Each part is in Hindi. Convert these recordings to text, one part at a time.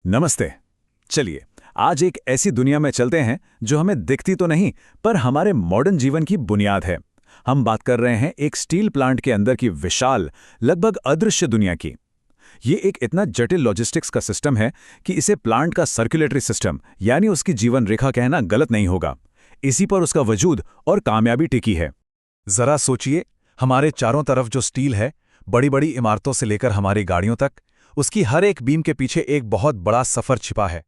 नमस्ते। चलिए, आज एक ऐसी दुनिया में चलते हैं जो हमें दिखती तो नहीं, पर हमारे मॉडर्न जीवन की बुनियाद है। हम बात कर रहे हैं एक स्टील प्लांट के अंदर की विशाल, लगभग अदृश्य दुनिया की। ये एक इतना जटिल लॉजिस्टिक्स का सिस्टम है कि इसे प्लांट का सर्कुलेटरी सिस्टम यानी उसकी जीवन रेखा कहना गलत नहीं होगा। इसी पर उसका वजूद और कामयाबी टिकी है। जरा सोचिए, हमारे चारों तरफ जो स्टील है, बड़ी बड़ी इमारतों से लेकर हमारी गाड़ियों तक, उसकी हर एक बीम के पीछे एक बहुत बड़ा सफ़र छिपा है।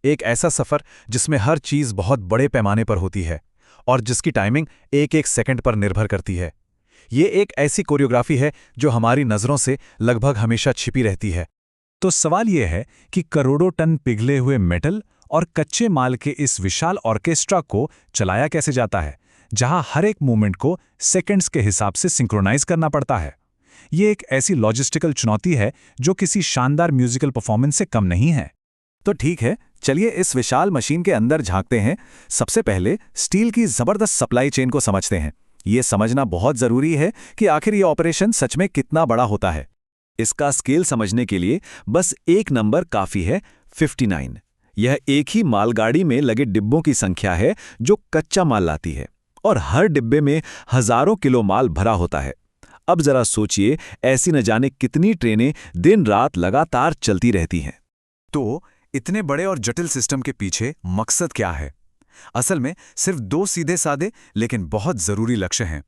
एक ऐसा सफ़र जिसमें हर चीज़ बहुत बड़े पैमाने पर होती है और जिसकी टाइमिंग एक एक सेकंड पर निर्भर करती है। ये एक ऐसी कोरियोग्राफी है जो हमारी नज़रों से लगभग हमेशा छिपी रहती है। तो सवाल यह है कि करोड़ों टन पिघले हुए मेटल और कच्चे माल के इस विशाल ऑर्केस्ट्रा को चलाया कैसे जाता है, जहां हर एक मूवमेंट को सेकंड्स के हिसाब से सिंक्रोनाइज करना पड़ता है। ये एक ऐसी लॉजिस्टिकल चुनौती है जो किसी शानदार म्यूजिकल परफॉर्मेंस से कम नहीं है। तो ठीक है, चलिए इस विशाल मशीन के अंदर झांकते हैं। सबसे पहले स्टील की जबरदस्त सप्लाई चेन को समझते हैं। ये समझना बहुत जरूरी है कि आखिर ये ऑपरेशन सच में कितना बड़ा होता है। इसका स्केल समझने के लिए बस एक नंबर काफी है, 59। यह एक ही मालगाड़ी में लगे डिब्बों की संख्या है जो कच्चा माल लाती है, और हर डिब्बे में हजारों किलो माल भरा होता है। अब जरा सोचिए, ऐसी न जाने कितनी ट्रेनें दिन रात लगातार चलती रहती हैं। तो इतने बड़े और जटिल सिस्टम के पीछे मकसद क्या है? असल में सिर्फ दो सीधे साधे लेकिन बहुत जरूरी लक्ष्य हैं।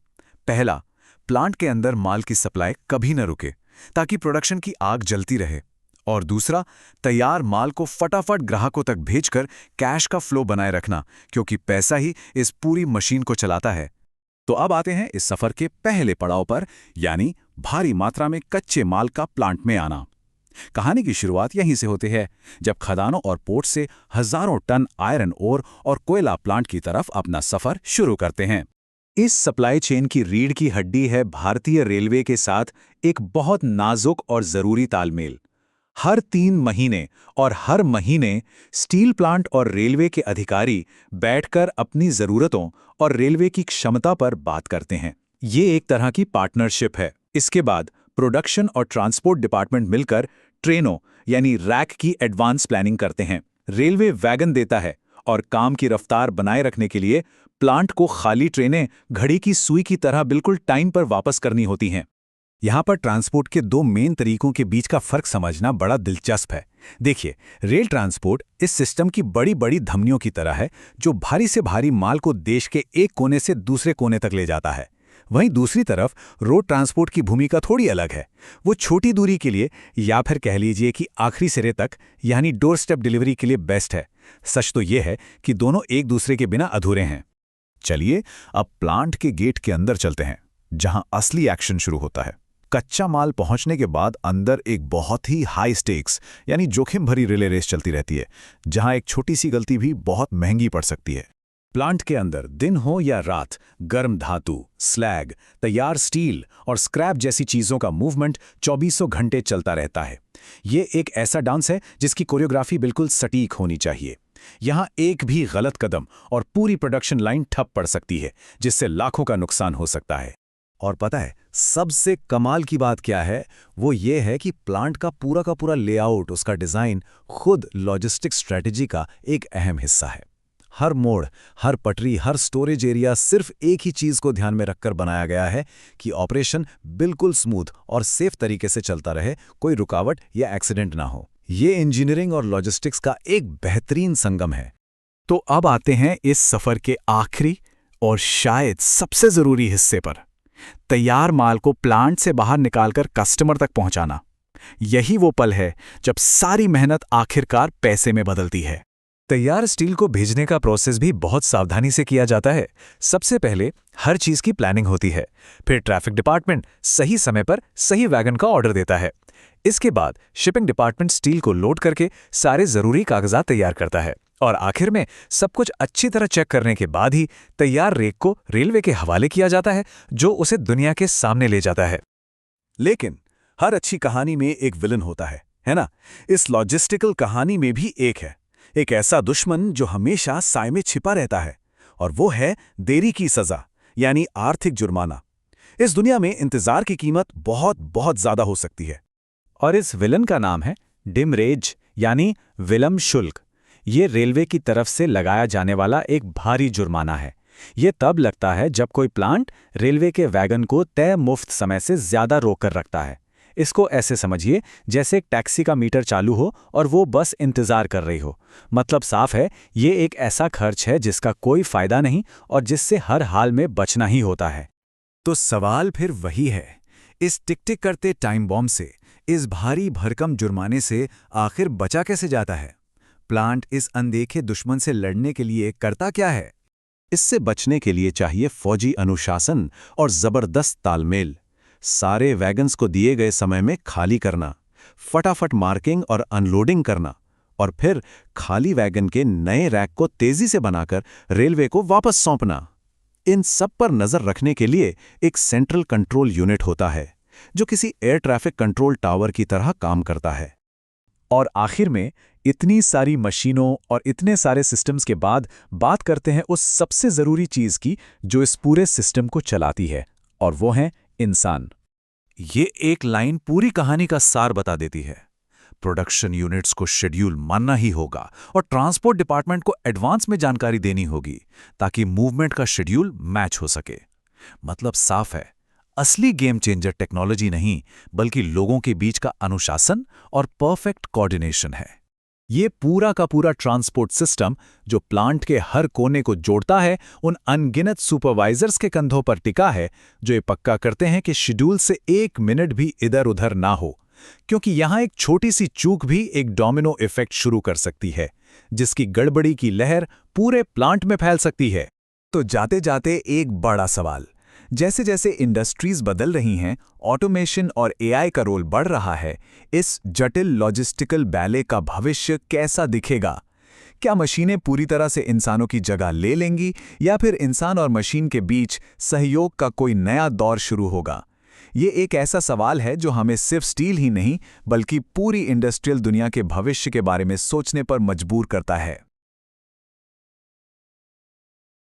पहला, प्लांट के अंदर माल की सप्लाई कभी न रुके ताकि प्रोडक्शन की आग जलती रहे। और दूसरा, तैयार माल को फटाफट ग्राहकों तक भेजकर कैश का फ्लो बनाए रखना, क्योंकि पैसा ही इस पूरी मशीन को चलाता है। तो अब आते हैं इस सफर के पहले पड़ाव पर, यानी भारी मात्रा में कच्चे माल का प्लांट में आना। कहानी की शुरुआत यहीं से होती है, जब खदानों और पोर्ट से हजारों टन आयरन ओर और कोयला प्लांट की तरफ अपना सफर शुरू करते हैं। इस सप्लाई चेन की रीढ़ की हड्डी है भारतीय रेलवे के साथ एक बहुत नाजुक और जरूरी तालमेल। हर 3 महीने और हर महीने स्टील प्लांट और रेलवे के अधिकारी बैठकर अपनी जरूरतों और रेलवे की क्षमता पर बात करते हैं। ये एक तरह की पार्टनरशिप है। इसके बाद प्रोडक्शन और ट्रांसपोर्ट डिपार्टमेंट मिलकर ट्रेनों यानी रैक की एडवांस प्लानिंग करते हैं। रेलवे वैगन देता है और काम की रफ्तार बनाए रखने के लिए प्लांट को खाली ट्रेनें घड़ी की सुई की तरह बिल्कुल टाइम पर वापस करनी होती हैं। यहाँ पर ट्रांसपोर्ट के 2 मेन तरीकों के बीच का फर्क समझना बड़ा दिलचस्प है। देखिए, रेल ट्रांसपोर्ट इस सिस्टम की बड़ी बड़ी धमनियों की तरह है जो भारी से भारी माल को देश के एक कोने से दूसरे कोने तक ले जाता है। वहीं दूसरी तरफ रोड ट्रांसपोर्ट की भूमिका थोड़ी अलग है। वो छोटी दूरी के लिए, या फिर कह लीजिए कि आखिरी सिरे तक यानी डोर स्टेप डिलीवरी के लिए बेस्ट है। सच तो ये है कि दोनों एक दूसरे के बिना अधूरे हैं। चलिए अब प्लांट के गेट के अंदर चलते हैं, जहां असली एक्शन शुरू होता है। कच्चा माल पहुंचने के बाद अंदर एक बहुत ही हाई स्टेक्स यानी जोखिम भरी रिले रेस चलती रहती है, जहां एक छोटी सी गलती भी बहुत महंगी पड़ सकती है। प्लांट के अंदर दिन हो या रात, गर्म धातु, स्लैग, तैयार स्टील और स्क्रैप जैसी चीजों का मूवमेंट 2400 घंटे चलता रहता है। ये एक ऐसा डांस है जिसकी कोरियोग्राफी बिल्कुल सटीक होनी चाहिए। यहाँ एक भी गलत कदम और पूरी प्रोडक्शन लाइन ठप पड़ सकती है, जिससे लाखों का नुकसान हो सकता है। और पता है सबसे कमाल की बात क्या है? वो ये है कि प्लांट का पूरा लेआउट, उसका डिजाइन खुद लॉजिस्टिक स्ट्रेटेजी का एक अहम हिस्सा है। हर मोड़, हर पटरी, हर स्टोरेज एरिया सिर्फ एक ही चीज को ध्यान में रखकर बनाया गया है कि ऑपरेशन बिल्कुल स्मूथ और सेफ तरीके से चलता रहे, कोई रुकावट या एक्सीडेंट ना हो। ये इंजीनियरिंग और लॉजिस्टिक्स का एक बेहतरीन संगम है। तो अब आते हैं इस सफर के आखिरी और शायद सबसे जरूरी हिस्से पर, तैयार माल को प्लांट से बाहर निकालकर कस्टमर तक पहुंचाना। यही वो पल है जब सारी मेहनत आखिरकार पैसे में बदलती है। तैयार स्टील को भेजने का प्रोसेस भी बहुत सावधानी से किया जाता है। सबसे पहले हर चीज की प्लानिंग होती है, फिर ट्रैफिक डिपार्टमेंट सही समय पर सही वैगन का ऑर्डर देता है। इसके बाद शिपिंग डिपार्टमेंट स्टील को लोड करके सारे जरूरी कागजात तैयार करता है, और आखिर में सब कुछ अच्छी तरह चेक करने के बाद ही तैयार रेक को रेलवे के हवाले किया जाता है, जो उसे दुनिया के सामने ले जाता है। लेकिन हर अच्छी कहानी में एक विलन होता है ना? इस लॉजिस्टिकल कहानी में भी एक ऐसा दुश्मन जो हमेशा साए में छिपा रहता है, और वो है देरी की सजा यानी आर्थिक जुर्माना। इस दुनिया में इंतजार की कीमत बहुत बहुत ज्यादा हो सकती है। और इस विलन का नाम है डिमरेज यानी विलंब शुल्क। ये रेलवे की तरफ से लगाया जाने वाला एक भारी जुर्माना है। ये तब लगता है जब कोई प्लांट रेलवे के वैगन को तय मुफ्त समय से ज़्यादा रोक कर रखता है। इसको ऐसे समझिए जैसे एक टैक्सी का मीटर चालू हो और वो बस इंतज़ार कर रही हो। मतलब साफ है, ये एक ऐसा खर्च है जिसका कोई फ़ायदा नहीं और जिससे हर हाल में बचना ही होता है। तो सवाल फिर वही है, इस टिक टिक करते टाइम बॉम्ब से, इस भारी भरकम जुर्माने से आखिर बचा कैसे जाता है? प्लांट इस अनदेखे दुश्मन से लड़ने के लिए करता क्या है? इससे बचने के लिए चाहिए फौजी अनुशासन और जबरदस्त तालमेल। सारे वैगन्स को दिए गए समय में खाली करना, फटाफट मार्किंग और अनलोडिंग करना, और फिर खाली वैगन के नए रैक को तेजी से बनाकर रेलवे को वापस सौंपना। इन सब पर नजर रखने के लिए एक सेंट्रल कंट्रोल यूनिट होता है, जो किसी एयर ट्रैफिक कंट्रोल टावर की तरह काम करता है। और आखिर में इतनी सारी मशीनों और इतने सारे सिस्टम्स के बाद बात करते हैं उस सबसे ज़रूरी चीज़ की जो इस पूरे सिस्टम को चलाती है, और वो है इंसान। ये एक लाइन पूरी कहानी का सार बता देती है। प्रोडक्शन यूनिट्स को शेड्यूल मानना ही होगा और ट्रांसपोर्ट डिपार्टमेंट को एडवांस में जानकारी देनी होगी ताकि मूवमेंट का शेड्यूल मैच हो सके। मतलब साफ है, असली गेम चेंजर टेक्नोलॉजी नहीं बल्कि लोगों के बीच का अनुशासन और परफेक्ट कोऑर्डिनेशन है। ये पूरा का पूरा ट्रांसपोर्ट सिस्टम जो प्लांट के हर कोने को जोड़ता है, उन अनगिनत सुपरवाइजर्स के कंधों पर टिका है जो ये पक्का करते हैं कि शेड्यूल से एक मिनट भी इधर उधर ना हो, क्योंकि यहां एक छोटी सी चूक भी एक डोमिनो इफेक्ट शुरू कर सकती है, जिसकी गड़बड़ी की लहर पूरे प्लांट में फैल सकती है। तो जाते जाते एक बड़ा सवाल, जैसे जैसे इंडस्ट्रीज बदल रही हैं, ऑटोमेशन और एआई का रोल बढ़ रहा है, इस जटिल लॉजिस्टिकल बैले का भविष्य कैसा दिखेगा? क्या मशीनें पूरी तरह से इंसानों की जगह ले लेंगी या फिर इंसान और मशीन के बीच सहयोग का कोई नया दौर शुरू होगा? ये एक ऐसा सवाल है जो हमें सिर्फ स्टील ही नहीं बल्कि पूरी इंडस्ट्रियल दुनिया के भविष्य के बारे में सोचने पर मजबूर करता है।